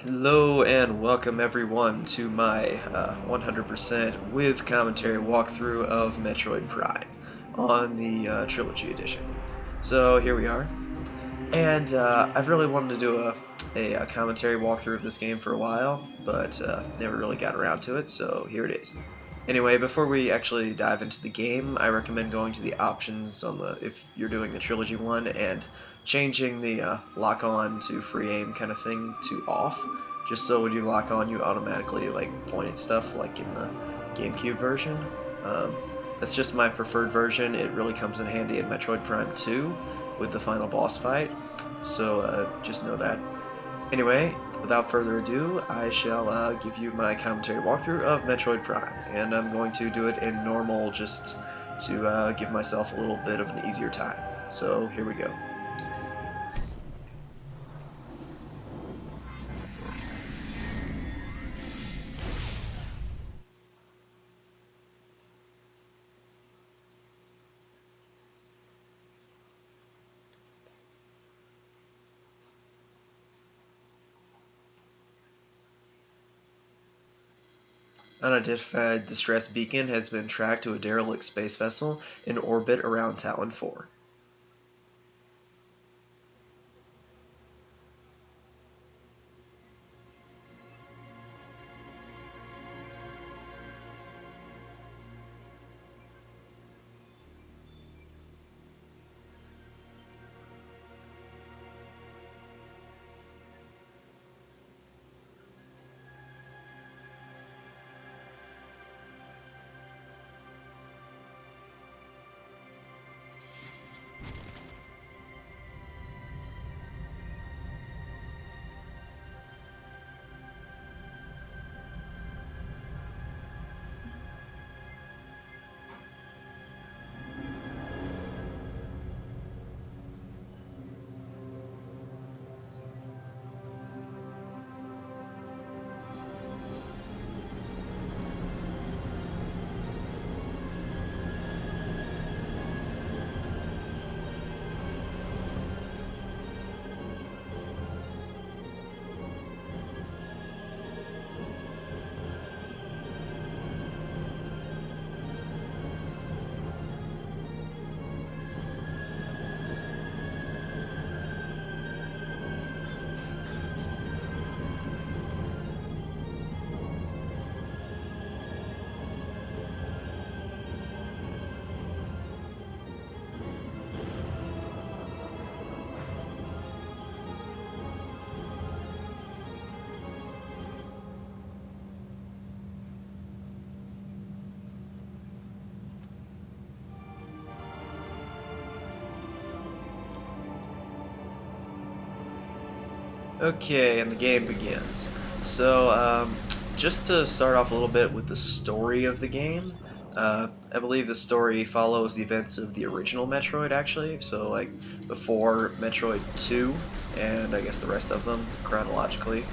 Hello and welcome everyone to my 100% with commentary walkthrough of Metroid Prime on the Trilogy Edition. So here we are, and I've really wanted to do a commentary walkthrough of this game for a while, but never really got around to it, so here it is. Anyway, before we actually dive into the game, I recommend going to the options on the if you're doing the trilogy one and changing the lock on to free aim kind of thing to off, just so when you lock on, you automatically like point at stuff like in the GameCube version. Um, that's just my preferred version. It really comes in handy in Metroid Prime 2 with the final boss fight, so just know that. Anyway, without further ado, I shall give you my commentary walkthrough of Metroid Prime, and I'm going to do it in normal just to give myself a little bit of an easier time. So here we go. Unidentified distress beacon has been tracked to a derelict space vessel in orbit around Talon 4. Okay, and the game begins. So, just to start off a little bit with the story of the game, I believe the story follows the events of the original Metroid, actually. So, like, before Metroid 2, and I guess the rest of them chronologically.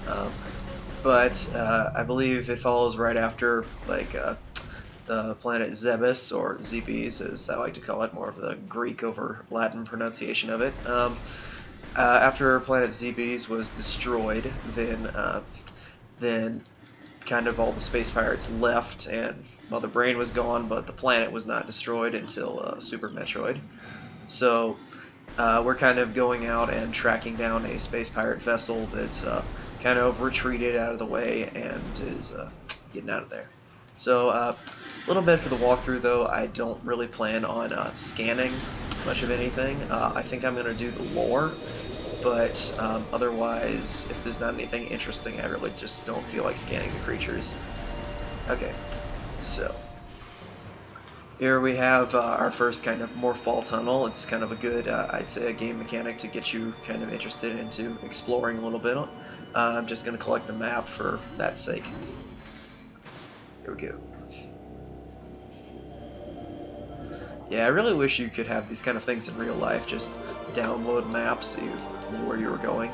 Um, but I believe it follows right after, like, the planet Zebes, or Zebes, as I like to call it, more of the Greek over Latin pronunciation of it. After planet Zebes was destroyed, then kind of all the space pirates left, and well, the brain was gone, but the planet was not destroyed until Super Metroid. So we're kind of going out and tracking down a space pirate vessel that's kind of retreated out of the way and is getting out of there. So a little bit for the walkthrough, though. I don't really plan on scanning much of anything. I think I'm going to do the lore, but otherwise, if there's not anything interesting, I really just don't feel like scanning the creatures. Okay, so here we have our first kind of Morphball Tunnel. It's kind of a good, I'd say, a game mechanic to get you kind of interested into exploring a little bit. I'm just going to collect the map for that sake. Here we go. Yeah, I really wish you could have these kind of things in real life. Just download maps so you knew where you were going.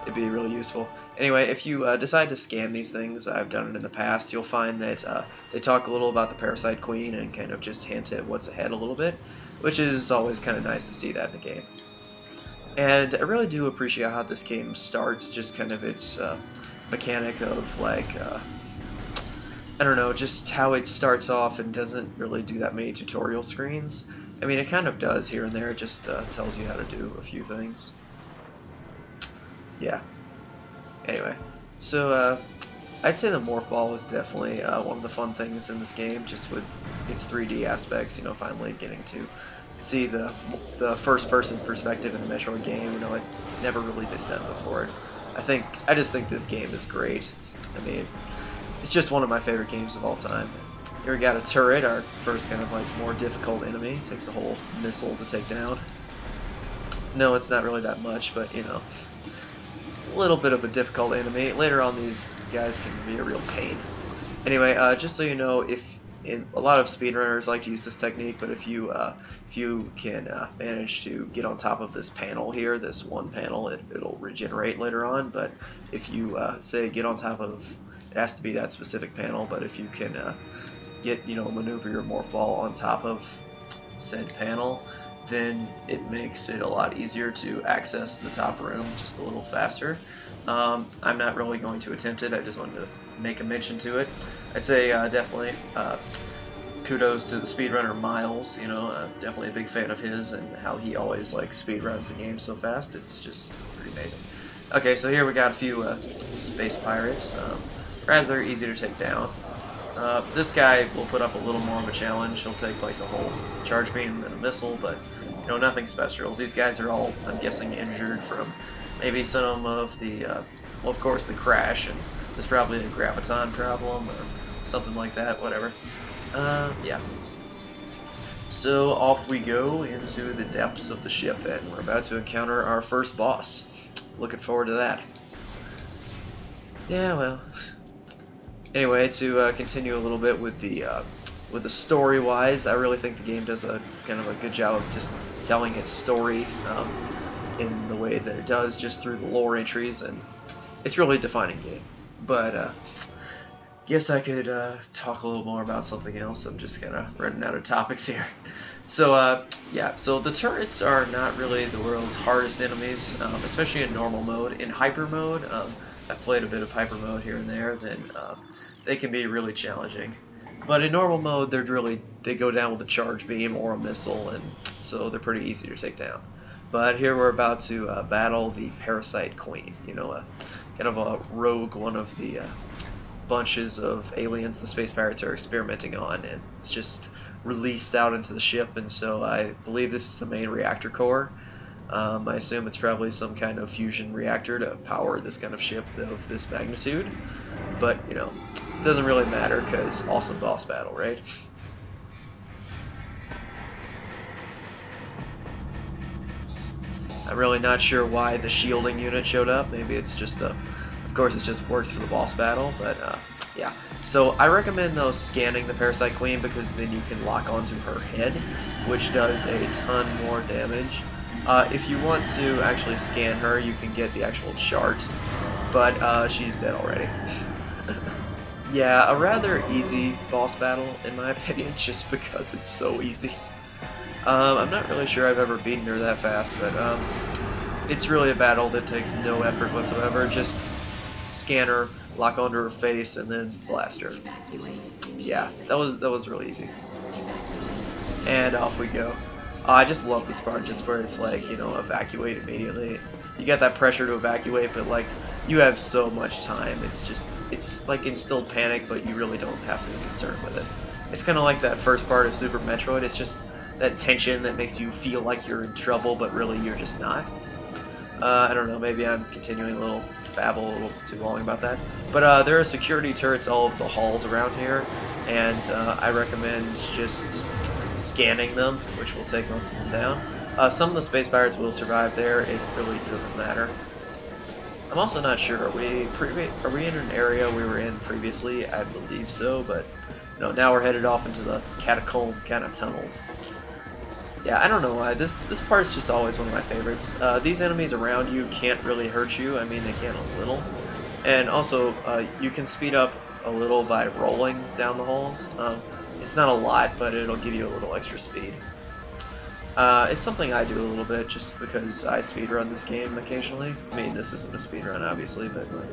It'd be really useful. Anyway, if you decide to scan these things, I've done it in the past, you'll find that they talk a little about the Parasite Queen and kind of just hint at what's ahead a little bit, which is always kind of nice to see that in the game. And I really do appreciate how this game starts, just kind of its mechanic of like, I don't know, just how it starts off and doesn't really do that many tutorial screens. I mean, it kind of does here and there, it just tells you how to do a few things. Yeah. Anyway, so I'd say the Morph Ball is definitely one of the fun things in this game, just with its 3D aspects, you know, finally getting to see the first-person perspective in a Metroid game. You know, it never really been done before. I just think this game is great. I mean, it's just one of my favorite games of all time. Here we got a turret, our first kind of like more difficult enemy. It takes a whole missile to take down. No, it's not really that much, but you know, a little bit of a difficult enemy. Later on, these guys can be a real pain. Anyway, just so you know, a lot of speedrunners like to use this technique, but if you can manage to get on top of this panel here, this one panel, it'll regenerate later on. But if you say get on top of, it has to be that specific panel. But if you can maneuver your Morph Ball on top of said panel, then it makes it a lot easier to access the top room just a little faster. I'm not really going to attempt it, I just wanted to make a mention to it. I'd say definitely kudos to the speedrunner Miles, you know, definitely a big fan of his and how he always like speedruns the game so fast. It's just pretty amazing. Okay, so here we got a few space pirates, rather easy to take down. This guy will put up a little more of a challenge. He'll take like a whole charge beam and a missile, but you know, nothing special. These guys are all, I'm guessing, injured from maybe some of the, well, of course, the crash, and there's probably a graviton problem or something like that, whatever. Yeah. So off we go into the depths of the ship, and we're about to encounter our first boss. Looking forward to that. Yeah, well. Anyway, to continue a little bit with the story-wise, I really think the game does a kind of a good job of just telling its story in the way that it does, just through the lore entries, and it's really a defining game. But guess I could talk a little more about something else. I'm just kind of running out of topics here. So yeah, so the turrets are not really the world's hardest enemies, especially in normal mode. In hyper mode, I've played a bit of hyper mode here and there, then they can be really challenging. But in normal mode, they go down with a charge beam or a missile, and so they're pretty easy to take down. But here we're about to battle the Parasite Queen, you know, kind of a rogue one of the bunches of aliens the space pirates are experimenting on, and it's just released out into the ship, and so I believe this is the main reactor core. I assume it's probably some kind of fusion reactor to power this kind of ship of this magnitude, but you know, it doesn't really matter because awesome boss battle, right? I'm really not sure why the shielding unit showed up. Maybe it's just of course it just works for the boss battle, but yeah. So I recommend though scanning the Parasite Queen, because then you can lock onto her head, which does a ton more damage. If you want to actually scan her, you can get the actual chart, but she's dead already. Yeah, a rather easy boss battle in my opinion, just because it's so easy. I'm not really sure I've ever beaten her that fast, but it's really a battle that takes no effort whatsoever. Just scan her, lock onto her face, and then blast her. Yeah, that was really easy. And off we go. I just love this part, just where it's like, you know, evacuate immediately. You get that pressure to evacuate, but like, you have so much time. It's like instilled panic, but you really don't have to be concerned with it. It's kind of like that first part of Super Metroid. It's just that tension that makes you feel like you're in trouble, but really you're just not. I don't know, maybe I'm continuing a little babble a little too long about that. But there are security turrets all over the halls around here, and I recommend just scanning them, which will take most of them down. Some of the space pirates will survive there, it really doesn't matter. I'm also not sure, are we in an area we were in previously? I believe so, but no, now we're headed off into the catacomb kind of tunnels. Yeah, I don't know why, this part's just always one of my favorites. These enemies around you can't really hurt you, I mean they can a little. And also, you can speed up a little by rolling down the halls. It's not a lot, but it'll give you a little extra speed. It's something I do a little bit just because I speedrun this game occasionally. I mean, this isn't a speedrun, obviously, but like,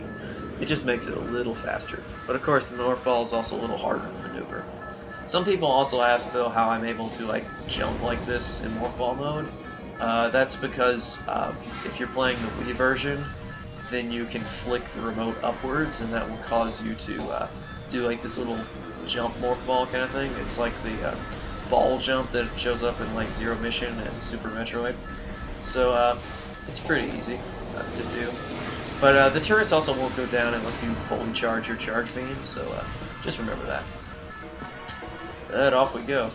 it just makes it a little faster. But of course, the North Ball is also a little harder to maneuver. Some people also ask, though, how I'm able to like jump like this in Morph Ball mode. That's because if you're playing the Wii version, then you can flick the remote upwards, and that will cause you to do like this little jump Morph Ball kind of thing. It's like the ball jump that shows up in like Zero Mission and Super Metroid. So it's pretty easy to do. But the turrets also won't go down unless you fully charge your charge beam, so just remember that. And off we go.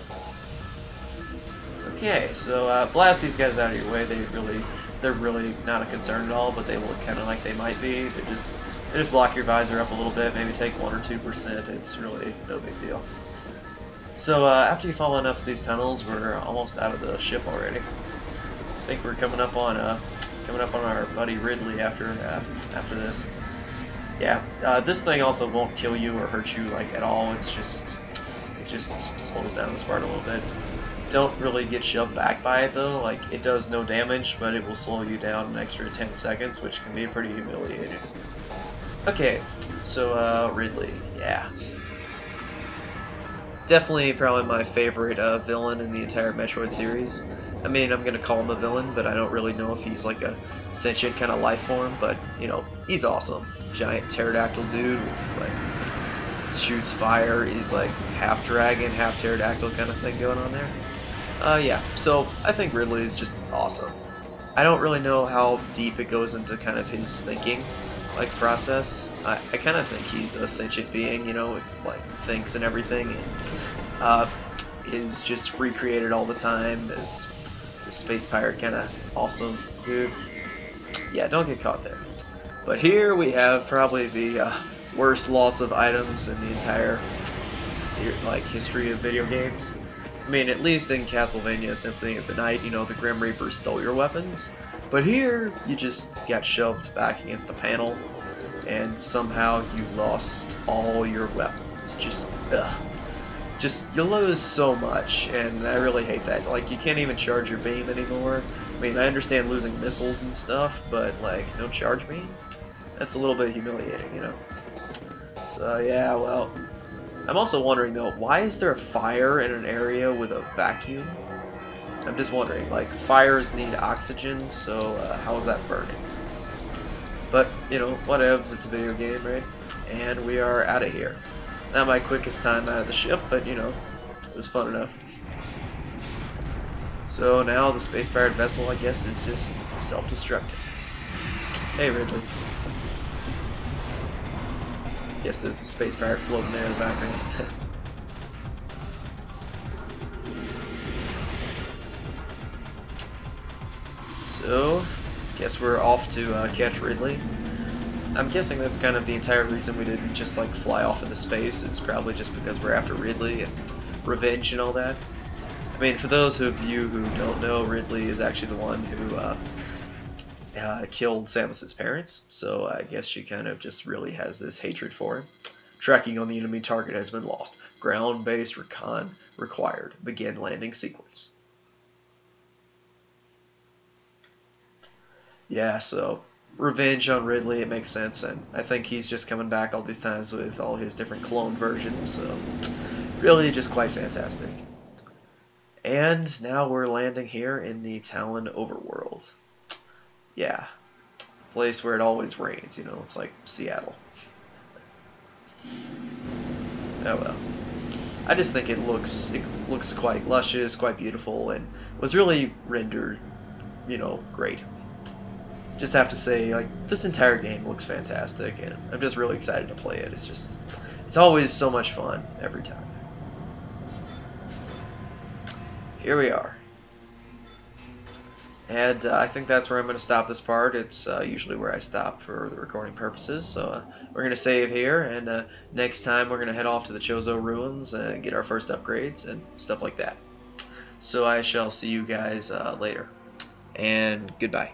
Okay, so blast these guys out of your way. They're really not a concern at all, but they look kind of like they might be. They just block your visor up a little bit, maybe take 1 or 2%. It's really no big deal. So after you follow enough of these tunnels, we're almost out of the ship already. I think we're coming up on our buddy Ridley after this. Yeah, this thing also won't kill you or hurt you like at all. It just slows down this part a little bit. Don't really get shoved back by it though. Like, it does no damage, but it will slow you down an extra 10 seconds, which can be pretty humiliating. Okay, so Ridley, yeah. Definitely probably my favorite villain in the entire Metroid series. I mean, I'm gonna call him a villain, but I don't really know if he's like a sentient kind of life form, but, you know, he's awesome. Giant pterodactyl dude with, like, shoots fire. He's like half dragon, half pterodactyl kind of thing going on there. Yeah, so I think Ridley is just awesome. I don't really know how deep it goes into kind of his thinking, like, process. I kind of think he's a sentient being, you know, like, thinks and everything, and is just recreated all the time as a space pirate kind of awesome dude. Yeah, don't get caught there. But here we have probably the worst loss of items in the entire like history of video games. I mean, at least in Castlevania Symphony of the Night, you know, the Grim Reaper stole your weapons. But here, you just got shoved back against a panel, and somehow you lost all your weapons. Just, you lose so much, and I really hate that. Like, you can't even charge your beam anymore. I mean, I understand losing missiles and stuff, but, like, no charge beam? That's a little bit humiliating, you know? So, yeah, well, I'm also wondering, though, why is there a fire in an area with a vacuum? I'm just wondering, like, fires need oxygen, so how is that burning? But, you know, whatevs, it's a video game, right? And we are out of here. Not my quickest time out of the ship, but, you know, it was fun enough. So now the space pirate vessel, I guess, is just self-destructing. Hey, Ridley. Yes, there's a space pirate floating there in the background. So, guess we're off to catch Ridley. I'm guessing that's kind of the entire reason we didn't just like fly off into space. It's probably just because we're after Ridley and revenge and all that. I mean, for those of you who don't know, Ridley is actually the one who killed Samus's parents, so I guess she kind of just really has this hatred for him. Tracking on the enemy target has been lost. Ground-based recon required. Begin landing sequence. Yeah, so revenge on Ridley, it makes sense, and I think he's just coming back all these times with all his different clone versions, so really just quite fantastic. And now we're landing here in the Talon Overworld. Yeah, place where it always rains, you know, it's like Seattle. Oh well. I just think it looks quite luscious, quite beautiful, and was really rendered, you know, great. Just have to say, like, this entire game looks fantastic, and I'm just really excited to play it. It's always so much fun every time. Here we are. And I think that's where I'm going to stop this part. It's usually where I stop for the recording purposes. So we're going to save here, and next time we're going to head off to the Chozo Ruins and get our first upgrades and stuff like that. So I shall see you guys later. And goodbye.